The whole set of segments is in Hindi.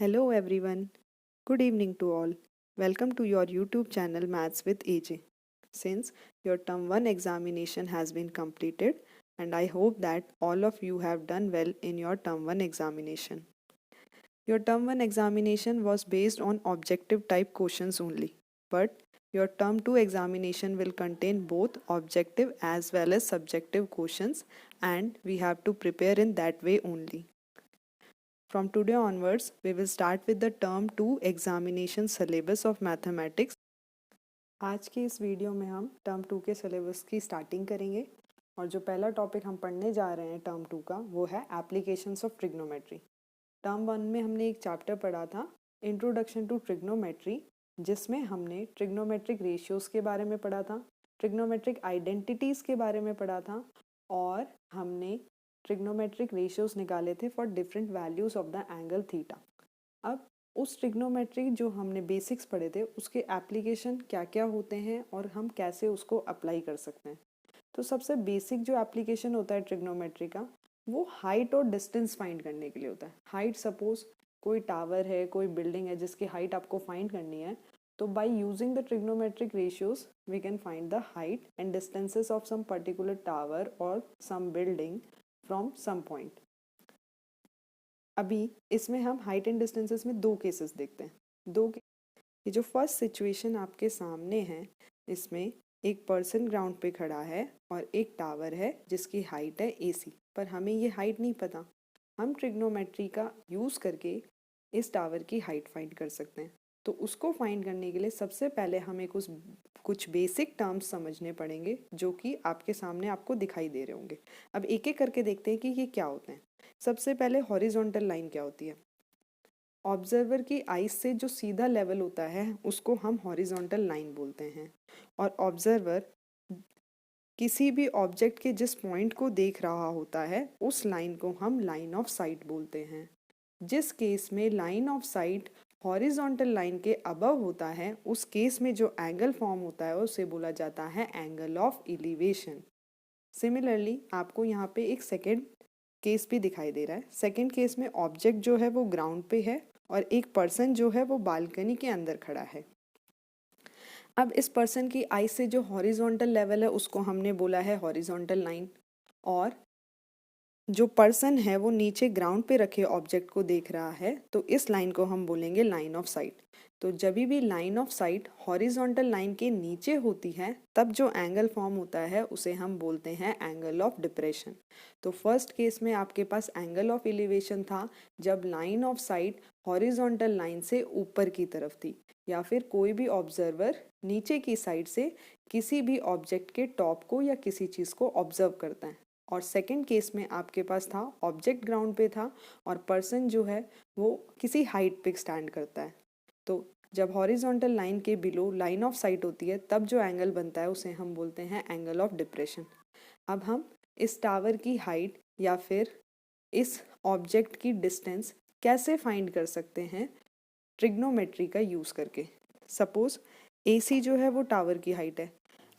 Hello everyone. Good evening to all. Welcome to your YouTube channel Maths with AJ. Since your term 1 examination has been completed and I hope that all of you have done well in your term 1 examination. Your term 1 examination was based on objective type questions only, but your term 2 examination will contain both objective as well as subjective questions and we have to prepare in that way only. From today onwards, we will start with the term 2 examination syllabus of mathematics. आज के इस वीडियो में हम टर्म 2 के सिलेबस की स्टार्टिंग करेंगे और जो पहला टॉपिक हम पढ़ने जा रहे हैं टर्म 2 का वो है एप्लीकेशंस ऑफ ट्रिग्नोमेट्री। टर्म 1 में हमने एक चैप्टर पढ़ा था इंट्रोडक्शन टू ट्रिग्नोमेट्री, जिसमें हमने ट्रिग्नोमेट्रिक रेशियोज़ के बारे में पढ़ा था, ट्रिग्नोमेट्रिक आइडेंटिटीज़ के बारे में पढ़ा था और हमने ट्रिग्नोमेट्रिक रेशियोज़ निकाले थे for different values of the angle theta. अब उस ट्रिग्नोमेट्री जो हमने बेसिक्स पढ़े थे उसके एप्लीकेशन क्या क्या होते हैं और हम कैसे उसको अप्लाई कर सकते हैं। तो सबसे बेसिक जो एप्लीकेशन होता है ट्रिग्नोमेट्री का वो हाइट और डिस्टेंस फाइंड करने के लिए होता है। हाइट, सपोज कोई टावर है, कोई बिल्डिंग है जिसकी हाइट आपको फाइंड करनी है, तो by using the trigonometric ratios we can find the height and distances of some particular tower और some building from some point. अभी इसमें हम हाइट एंड डिस्टेंसेस में दो केसेस देखते हैं। ये जो फर्स्ट सिचुएशन आपके सामने है इसमें एक पर्सन ग्राउंड पे खड़ा है और एक टावर है जिसकी हाइट है AC, पर हमें ये हाइट नहीं पता। हम ट्रिग्नोमेट्री का यूज़ करके इस टावर की हाइट फाइंड कर सकते हैं। तो उसको फाइंड करने के लिए सबसे पहले हमें कुछ बेसिक टर्म्स समझने पड़ेंगे जो कि आपके सामने आपको दिखाई दे रहे होंगे। अब एक एक करके देखते हैं कि ये क्या होते हैं। सबसे पहले हॉरिजॉन्टल लाइन क्या होती है। ऑब्जर्वर की आइज से जो सीधा लेवल होता है उसको हम हॉरिजॉन्टल लाइन बोलते हैं और ऑब्जर्वर किसी भी ऑब्जेक्ट के जिस पॉइंट को देख रहा होता है उस लाइन को हम लाइन ऑफ साइट बोलते हैं। जिस केस में line of site horizontal line के अबव होता है उस केस में जो एंगल फॉर्म होता है उसे बोला जाता है एंगल ऑफ एलिवेशन। सिमिलरली आपको यहाँ पे एक सेकेंड केस भी दिखाई दे रहा है। सेकेंड केस में ऑब्जेक्ट जो है वो ग्राउंड पे है और एक पर्सन जो है वो बालकनी के अंदर खड़ा है। अब इस पर्सन की आई से जो हॉरिजॉन्टल लेवल है उसको हमने बोला है हॉरिजॉन्टल लाइन और जो पर्सन है वो नीचे ग्राउंड पे रखे ऑब्जेक्ट को देख रहा है तो इस लाइन को हम बोलेंगे लाइन ऑफ साइट। तो जब भी line of site horizontal line के नीचे होती है तब जो एंगल फॉर्म होता है उसे हम बोलते हैं एंगल ऑफ डिप्रेशन। तो फर्स्ट केस में आपके पास एंगल ऑफ एलिवेशन था जब line of site horizontal line से ऊपर की तरफ थी या फिर कोई भी ऑब्जर्वर नीचे की साइड से किसी भी ऑब्जेक्ट के टॉप को या किसी चीज़ को ऑब्जर्व करता है। और सेकंड केस में आपके पास था ऑब्जेक्ट ग्राउंड पे था और पर्सन जो है वो किसी हाइट पे स्टैंड करता है। तो जब हॉरिजॉन्टल लाइन के बिलो लाइन ऑफ साइट होती है तब जो एंगल बनता है उसे हम बोलते हैं एंगल ऑफ डिप्रेशन। अब हम इस टावर की हाइट या फिर इस ऑब्जेक्ट की डिस्टेंस कैसे फाइंड कर सकते हैं ट्रिग्नोमेट्री का यूज़ करके। सपोज AC जो है वो टावर की हाइट है।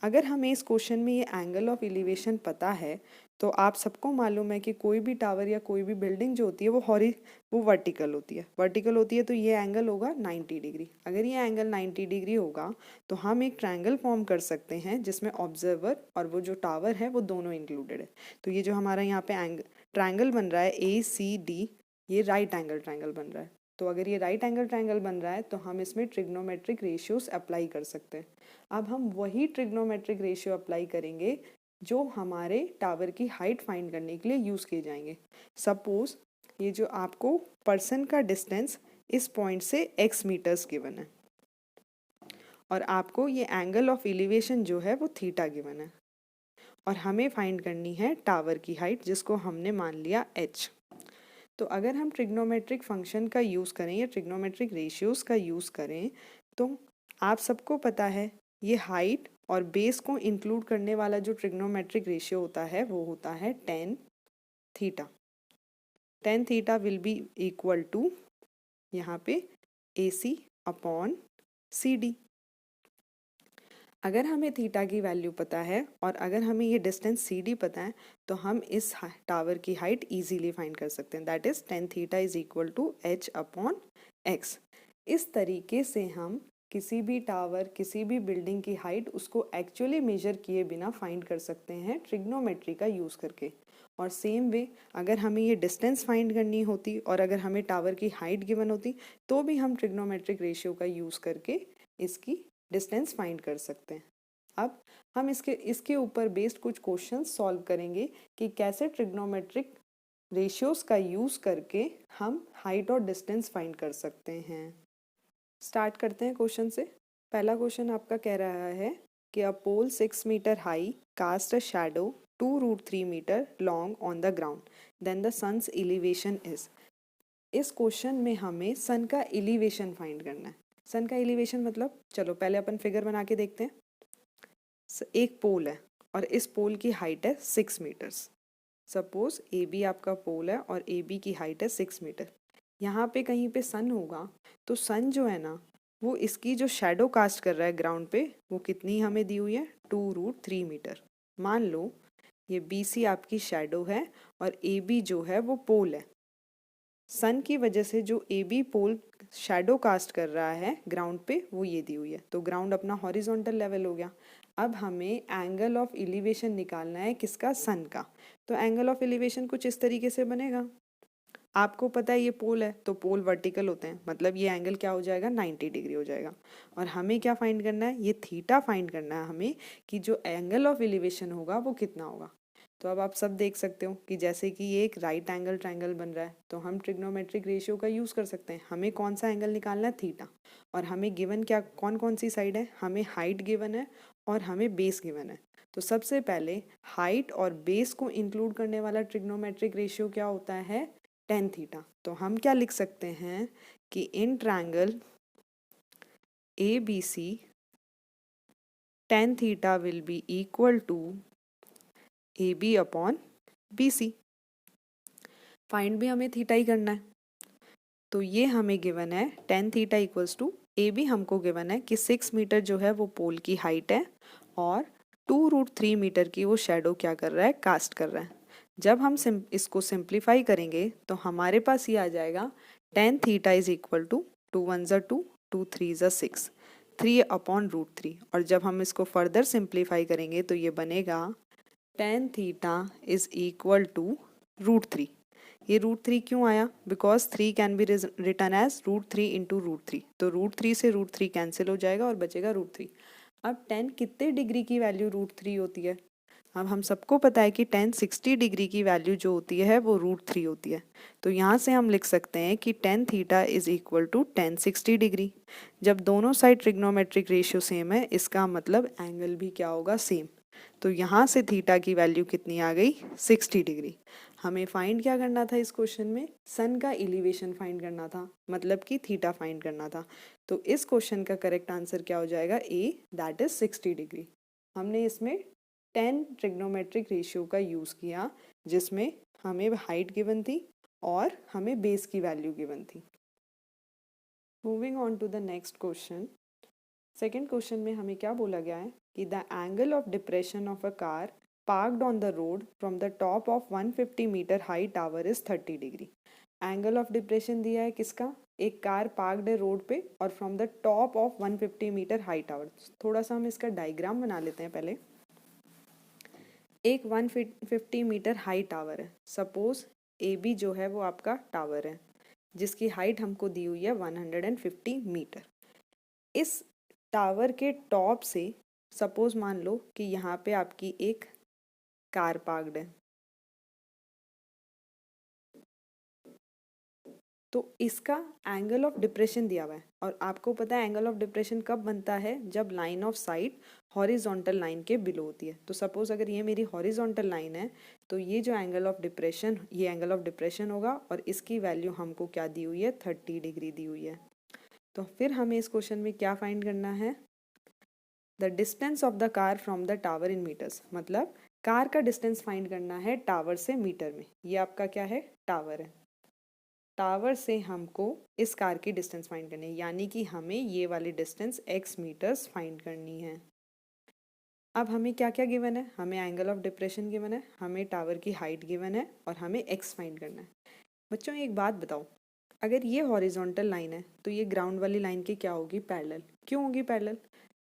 अगर हमें इस क्वेश्चन में ये एंगल ऑफ एलिवेशन पता है तो आप सबको मालूम है कि कोई भी टावर या कोई भी बिल्डिंग जो होती है वो वर्टिकल होती है। वर्टिकल होती है तो ये एंगल होगा 90 डिग्री। अगर ये एंगल 90 डिग्री होगा तो हम एक ट्रायंगल फॉर्म कर सकते हैं जिसमें ऑब्जर्वर और वो जो टावर है वो दोनों इंक्लूडेड है। तो ये जो हमारा यहाँ पे ट्रायंगल बन रहा है ACD, ये राइट एंगल ट्रायंगल बन रहा है। तो अगर ये राइट एंगल ट्रायंगल बन रहा है तो हम इसमें ट्रिग्नोमेट्रिक रेशियोज अप्लाई कर सकते हैं। अब हम वही ट्रिग्नोमेट्रिक रेशियो अप्लाई करेंगे जो हमारे टावर की हाइट फाइंड करने के लिए यूज़ किए जाएंगे। सपोज ये जो आपको पर्सन का डिस्टेंस इस पॉइंट से x मीटर्स गिवन है और आपको ये एंगल ऑफ एलिवेशन जो है वो थीटा गिवन है और हमें फाइंड करनी है टावर की हाइट जिसको हमने मान लिया h। तो अगर हम ट्रिग्नोमेट्रिक फंक्शन का यूज़ करें या ट्रिग्नोमेट्रिक रेशियोज़ का यूज़ करें तो आप सबको पता है ये हाइट और बेस को इंक्लूड करने वाला जो ट्रिग्नोमेट्रिक रेशियो होता है वो होता है tan theta. tan theta will be equal to यहाँ पे AC अपॉन CD। अगर हमें थीटा की वैल्यू पता है और अगर हमें ये डिस्टेंस CD पता है तो हम इस टावर की हाइट इजीली फाइंड कर सकते हैं। That is tan theta is equal to h upon x। इस तरीके से हम किसी भी टावर, किसी भी बिल्डिंग की हाइट उसको एक्चुअली मेजर किए बिना फाइंड कर सकते हैं ट्रिग्नोमेट्री का यूज़ करके। और सेम वे अगर हमें ये डिस्टेंस फाइंड करनी होती और अगर हमें टावर की हाइट गिवन होती तो भी हम ट्रिग्नोमेट्रिक रेशियो का यूज़ करके इसकी डिस्टेंस फाइंड कर सकते हैं। अब हम इसके ऊपर बेस्ड कुछ क्वेश्चंस सॉल्व करेंगे कि कैसे ट्रिग्नोमेट्रिक रेशियोज का यूज़ करके हम हाइट और डिस्टेंस फाइंड कर सकते हैं। स्टार्ट करते हैं क्वेश्चन से। पहला क्वेश्चन आपका कह रहा है कि a pole 6 metre high cast a shadow 2√3 metre long on the ground, then the sun's elevation is. इस क्वेश्चन में हमें सन का एलिवेशन फाइंड करना है। सन का एलिवेशन मतलब, चलो पहले अपन फिगर बना के देखते हैं। एक पोल है और इस पोल की हाइट है 6 मीटर्स। सपोज ए बी आपका पोल है और ए बी की हाइट है 6 मीटर। यहाँ पे कहीं पे सन होगा तो सन जो है ना वो इसकी जो शेडो कास्ट कर रहा है ग्राउंड पे वो कितनी हमें दी हुई है 2√3 मीटर। मान लो ये बी सी आपकी शेडो है और ए बी जो है वो पोल है। सन की वजह से जो A B pole shadow cast कर रहा है ग्राउंड पे वो ये दी हुई है, तो ग्राउंड अपना हॉरिजॉन्टल लेवल हो गया। अब हमें एंगल ऑफ एलिवेशन निकालना है किसका, सन का। तो एंगल ऑफ एलिवेशन कुछ इस तरीके से बनेगा। आपको पता है ये पोल है तो पोल वर्टिकल होते हैं, मतलब ये एंगल क्या हो जाएगा 90 डिग्री हो जाएगा। और हमें क्या फाइंड करना है, ये थीटा फाइंड करना है हमें कि जो एंगल ऑफ एलिवेशन होगा वो कितना होगा। तो अब आप सब देख सकते हो कि जैसे कि ये एक राइट एंगल ट्रायंगल बन रहा है तो हम ट्रिग्नोमेट्रिक रेशियो का यूज़ कर सकते हैं। हमें कौन सा एंगल निकालना है, थीटा। और हमें गिवन क्या, कौन कौन सी साइड है, हमें हाइट गिवन है और हमें बेस गिवन है। तो सबसे पहले हाइट और बेस को इंक्लूड करने वाला ट्रिग्नोमेट्रिक रेशियो क्या होता है, टेन थीटा। तो हम क्या लिख सकते हैं कि in triangle A B C tan theta will be equal to A B upon B C. Find भी हमें थीटा ही करना है तो ये हमें गिवन है tan theta equals to A B. हमको गिवन है कि 6 मीटर जो है वो पोल की हाइट है और 2√3 मीटर की वो शेडो क्या कर रहा है, कास्ट कर रहा है। जब हम इसको सिंप्लीफाई करेंगे तो हमारे पास ये आ जाएगा tan theta is equal to 2 1 ज़ा 2, 2 3 ज़ा 6, 3/√3। और जब हम इसको फर्दर सिंप्लीफाई करेंगे तो ये बनेगा tan theta is equal to √3। ये √3 क्यों आया, because 3 can be written as √3 into √3। तो √3 से √3 कैंसिल हो जाएगा और बचेगा √3। अब 10 कितने डिग्री की वैल्यू √3 होती है, अब हम सबको पता है कि 10 60 डिग्री की वैल्यू जो होती है वो √3 होती है। तो यहाँ से हम लिख सकते हैं कि tan theta is equal to 10 60 degree. जब दोनों साइड ट्रिग्नोमेट्रिक रेशियो सेम है इसका मतलब एंगल भी क्या होगा, सेम। तो यहाँ से थीटा की वैल्यू कितनी आ गई, 60 डिग्री। हमें फाइंड क्या करना था इस क्वेश्चन में, सन का एलिवेशन फाइंड करना था, मतलब कि थीटा फाइंड करना था। तो इस क्वेश्चन का करेक्ट आंसर क्या हो जाएगा, ए, दैट इज 60 डिग्री। हमने इसमें 10 ट्रिग्नोमेट्रिक रेशियो का यूज़ किया जिसमें हमें हाइट गिवन थी और हमें बेस की वैल्यू गिवन थी। Moving on to the next question. Second question में हमें क्या बोला गया है कि the angle of depression of a car parked on the road from the top of 150 metre high tower is 30 degree. Angle of depression दिया है किसका, एक कार पार्क्ड है रोड पे और from the top of 150 metre high tower. थोड़ा सा हम इसका डायग्राम बना लेते हैं पहले। एक 150 मीटर हाई टावर है, सपोज ए बी जो है वो आपका टावर है जिसकी हाइट हमको दी हुई है 150 मीटर। इस टावर के टॉप से सपोज मान लो कि यहाँ पे आपकी एक कार पार्क्ड है, तो इसका एंगल ऑफ डिप्रेशन दिया हुआ है। और आपको पता है एंगल ऑफ डिप्रेशन कब बनता है, जब line of site horizontal line के बिलो होती है। तो सपोज अगर ये मेरी हॉरिजॉन्टल लाइन है तो ये जो एंगल ऑफ डिप्रेशन, ये एंगल ऑफ डिप्रेशन होगा और इसकी वैल्यू हमको क्या दी हुई है, 30 डिग्री दी हुई है। तो फिर हमें इस क्वेश्चन में क्या फाइंड करना है, the distance of the car from the tower in metres, मतलब कार का डिस्टेंस फाइंड करना है टावर से मीटर में। ये आपका क्या है, टावर है। टावर से हमको इस कार की डिस्टेंस फाइंड करनी है, यानी कि हमें ये वाली डिस्टेंस x मीटर्स फाइंड करनी है। अब हमें क्या क्या गिवन है, हमें एंगल ऑफ डिप्रेशन गिवन है, हमें टावर की हाइट गिवन है और हमें x फाइंड करना है। बच्चों एक बात बताओ, अगर ये हॉरिजॉन्टल लाइन है तो ये ग्राउंड वाली लाइन के क्या होगी, पैरेलल। क्यों होगी पैरेलल?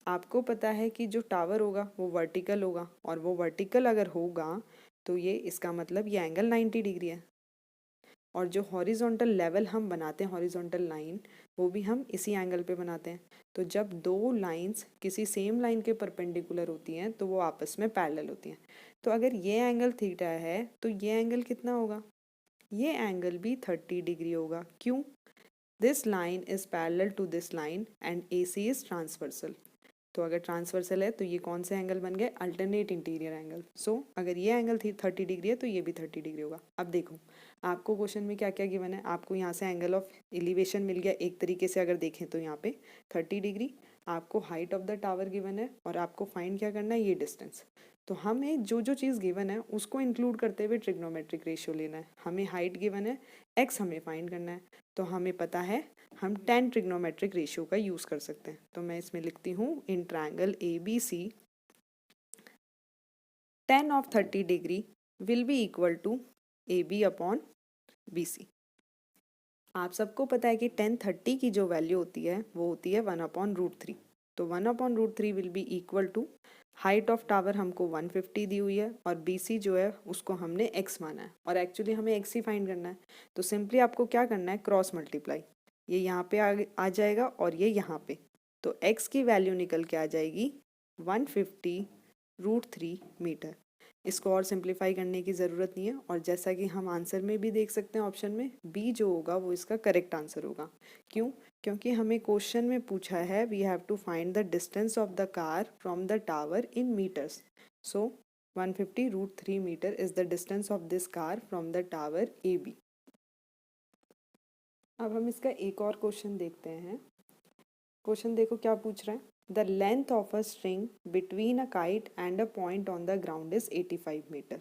आपको पता है कि जो टावर होगा वो वर्टिकल होगा, और वो वर्टिकल अगर होगा तो ये इसका मतलब ये एंगल 90 डिग्री है। और जो हॉरिजॉन्टल लेवल हम बनाते हैं, हॉरिजॉन्टल लाइन, वो भी हम इसी एंगल पे बनाते हैं। तो जब दो लाइंस किसी सेम लाइन के परपेंडिकुलर होती हैं तो वो आपस में पैरेलल होती हैं। तो अगर ये एंगल थीटा है तो ये एंगल कितना होगा, ये एंगल भी 30 डिग्री होगा। क्यों? This line is parallel to this line and A C is transversal. तो अगर ट्रांसवर्सल है तो ये कौन से एंगल बन गए, अल्टरनेट इंटीरियर एंगल। सो अगर ये एंगल थी 30 डिग्री है तो ये भी 30 डिग्री होगा। अब देखो आपको क्वेश्चन में क्या क्या गिवन है, आपको यहाँ से एंगल ऑफ एलिवेशन मिल गया एक तरीके से, अगर देखें तो यहाँ पे 30 डिग्री, आपको height of the tower given है, और आपको फाइंड क्या करना है, ये डिस्टेंस। तो हमें जो जो चीज़ गिवन है उसको इंक्लूड करते हुए ट्रिग्नोमेट्रिक रेशियो लेना है। हमें हाइट गिवन है, एक्स हमें फाइंड करना है, तो हमें पता है हम tan ट्रिग्नोमेट्रिक रेशियो का यूज़ कर सकते हैं। तो मैं इसमें लिखती हूँ in triangle A B C tan of 30 degree will be equal to A B upon B C. आप सबको पता है कि tan 30 की जो वैल्यू होती है वो होती है 1/√3। तो 1/√3 will be equal to height of tower हमको 150 दी हुई है, और बी सी जो है उसको हमने x माना है, और एक्चुअली हमें x ही फाइंड करना है। तो सिंपली आपको क्या करना है, क्रॉस मल्टीप्लाई, ये यहाँ पे आ जाएगा और ये यहाँ पे, तो x की वैल्यू निकल के आ जाएगी 150√3 मीटर। इसको और सिंप्लीफाई करने की ज़रूरत नहीं है, और जैसा कि हम आंसर में भी देख सकते हैं ऑप्शन में, बी जो होगा वो इसका करेक्ट आंसर होगा। क्यों? क्योंकि हमें क्वेश्चन में पूछा है we have to find the distance of the car from the tower in metres. So 150√3 metre is the distance of this car from the tower A B. अब हम इसका एक और क्वेश्चन देखते हैं। क्वेश्चन देखो क्या पूछ रहा है, the length of a string between a kite and a point on the ground is 85 metre.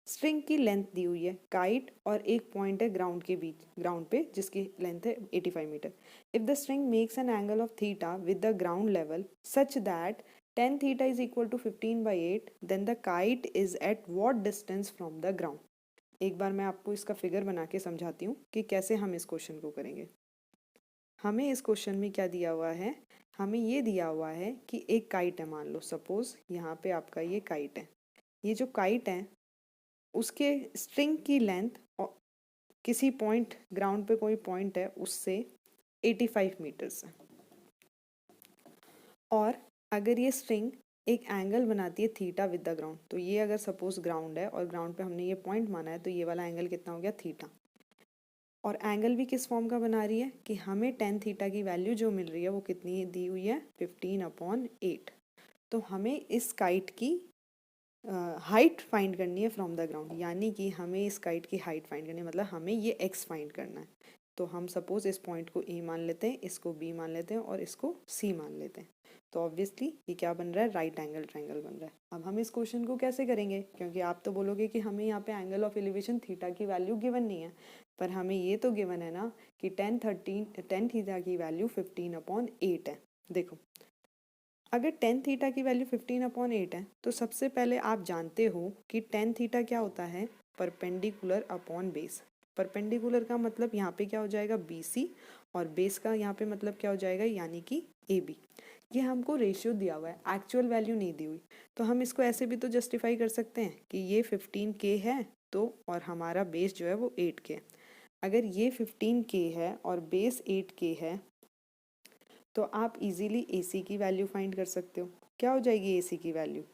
String की लेंथ दी हुई है, काइट और एक पॉइंट है ग्राउंड के बीच, ग्राउंड पे, जिसकी लेंथ है 85 metre. If the string makes an angle of theta with the ground level such that tan theta is equal to 15/8, then the kite is at what distance from the ground. एक बार मैं आपको इसका फिगर बना के समझाती हूँ कि कैसे हम इस क्वेश्चन को करेंगे। हमें इस क्वेश्चन में क्या दिया हुआ है, हमें ये दिया हुआ है कि एक काइट है, मान लो सपोज यहाँ पे आपका ये काइट है। ये जो काइट है उसके स्ट्रिंग की लेंथ किसी पॉइंट, ग्राउंड पे कोई पॉइंट है उससे 85 मीटर्स है, और अगर ये स्ट्रिंग एक एंगल बनाती है थीटा विद द ग्राउंड, तो ये अगर सपोज ग्राउंड है और ग्राउंड पे हमने ये पॉइंट माना है, तो ये वाला एंगल कितना हो गया, थीटा। और एंगल भी किस फॉर्म का बना रही है कि हमें tan थीटा की वैल्यू जो मिल रही है वो कितनी दी हुई है, 15/8। तो हमें इस काइट की हाइट फाइंड करनी है फ्रॉम द ग्राउंड, यानी कि हमें इस काइट की हाइट फाइंड करनी है, मतलब हमें ये x फाइंड करना है। तो हम सपोज इस पॉइंट को a मान लेते हैं, इसको b मान लेते हैं और इसको c मान लेते हैं। तो ऑब्वियसली ये क्या बन रहा है, राइट एंगल ट्रायंगल बन रहा है। अब हम इस क्वेश्चन को कैसे करेंगे, क्योंकि आप तो बोलोगे कि हमें यहाँ पे एंगल ऑफ एलिवेशन थीटा की वैल्यू गिवन नहीं है, पर हमें ये तो गिवन है ना कि tan थीटा की वैल्यू 15/8 है। देखो अगर tan थीटा की वैल्यू 15/8 है तो सबसे पहले आप जानते हो कि tan थीटा क्या होता है, परपेंडिकुलर अपॉन बेस। परपेंडिकुलर का मतलब यहाँ पे क्या हो जाएगा, BC, और बेस का यहाँ पे मतलब क्या हो जाएगा, यानी कि AB। ये हमको रेशियो दिया हुआ है, एक्चुअल वैल्यू नहीं दी हुई। तो हम इसको ऐसे भी तो जस्टिफाई कर सकते हैं कि ये 15K है तो, और हमारा बेस जो है वो 8K है। अगर ये 15K है और बेस 8K है तो आप इजीली AC की वैल्यू फाइंड कर सकते हो। क्या हो जाएगी AC की वैल्यू,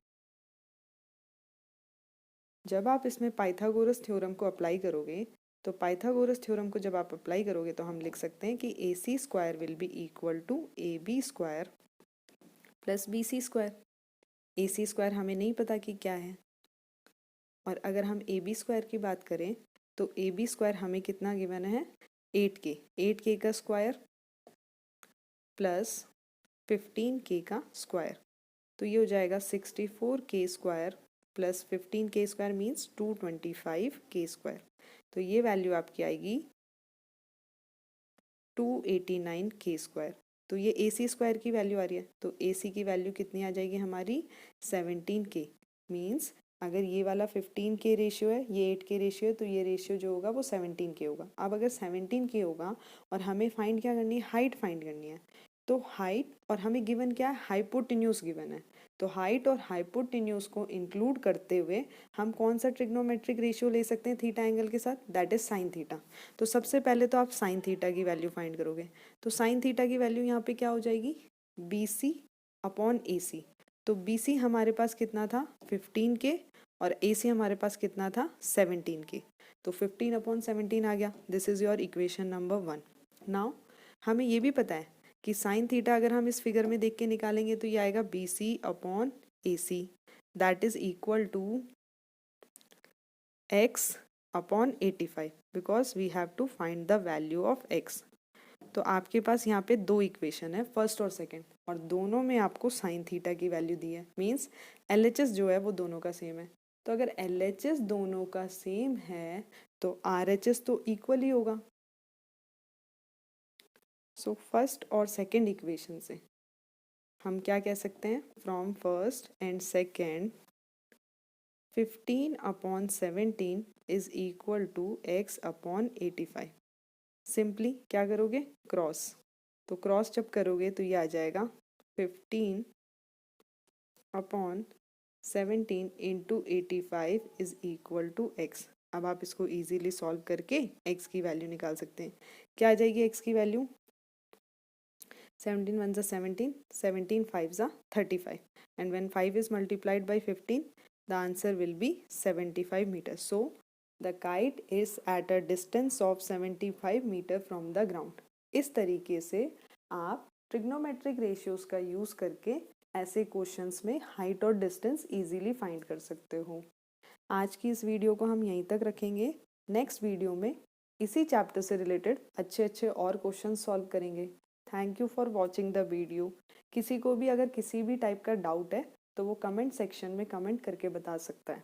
जब आप इसमें पाइथागोरस थ्योरम को अप्लाई करोगे, तो पाइथागोरस थ्योरम को जब आप अप्लाई करोगे तो हम लिख सकते हैं कि AC square will be equal to AB square plus BC square. AC square हमें नहीं पता कि क्या है, और अगर हम AB स्क्वायर की बात करें तो AB स्क्वायर हमें कितना गिवन है, 8K, 8K का स्क्वायर प्लस 15K का स्क्वायर, तो ये हो जाएगा 64K square plus 15K square means 225K square. तो ये वैल्यू आपकी आएगी 289K स्क्वायर। तो ये AC स्क्वायर की वैल्यू आ रही है, तो AC की वैल्यू कितनी आ जाएगी हमारी, 17K। मीन्स अगर ये वाला 15 के रेशियो है, ये 8 के रेशियो है, तो ये रेशियो जो होगा वो 17 के होगा। अब अगर 17 के होगा और हमें फाइंड क्या करनी है, हाइट फाइंड करनी है, तो हाइट और हमें गिवन क्या है, हाइपोटेन्यूज गिवन है। तो हाइट और हाइपोटेन्यूज को इंक्लूड करते हुए हम कौन सा ट्रिग्नोमेट्रिक रेशियो ले सकते हैं थीटा एंगल के साथ, दैट इज साइन थीटा। तो सबसे पहले तो आप साइन थीटा की वैल्यू फाइंड करोगे, तो साइन थीटा की वैल्यू यहाँ पे क्या हो जाएगी, BC अपॉन AC। तो BC हमारे पास कितना था 15 के और AC हमारे पास कितना था 17 के, तो 15 अपॉन 17 आ गया। This is your equation number 1। Now हमें ये भी पता है कि साइन थीटा अगर हम इस फिगर में देख के निकालेंगे तो ये आएगा BC upon AC, that is equal to x upon 85 because we have to find the value of x। तो आपके पास यहाँ पे दो इक्वेशन है, फर्स्ट और सेकंड, और दोनों में आपको साइन थीटा की वैल्यू दी है, मीन्स LHS जो है वो दोनों का सेम है। तो अगर LHS दोनों का सेम है तो RHS तो इक्वल ही होगा। सो फर्स्ट और सेकंड इक्वेशन से हम क्या कह सकते हैं, from first and second 15 upon 17 is equal to x upon 85। Simply क्या करोगे, क्रॉस, तो क्रॉस जब करोगे तो ये आ जाएगा 15 upon 17 into 85 is equal to x। अब आप इसको इजीली सॉल्व करके x की वैल्यू निकाल सकते हैं। क्या आ जाएगी x की value, 17 1 17, 17 5 35, and when 5 is multiplied by 15 the answer will be 75 meters. So the kite is at a distance of 75 meter from the ground। इस तरीके से आप ट्रिग्नोमेट्रिक रेशियोज का यूज करके ऐसे क्वेश्चंस में हाइट और डिस्टेंस इजीली फाइंड कर सकते हो। आज की इस वीडियो को हम यहीं तक रखेंगे। नेक्स्ट वीडियो में इसी चैप्टर से रिलेटेड अच्छे अच्छे और क्वेश्चन सॉल्व करेंगे। Thank you for watching the video. किसी को भी अगर किसी भी टाइप का डाउट है तो वो कमेंट सेक्शन में कमेंट करके बता सकता है।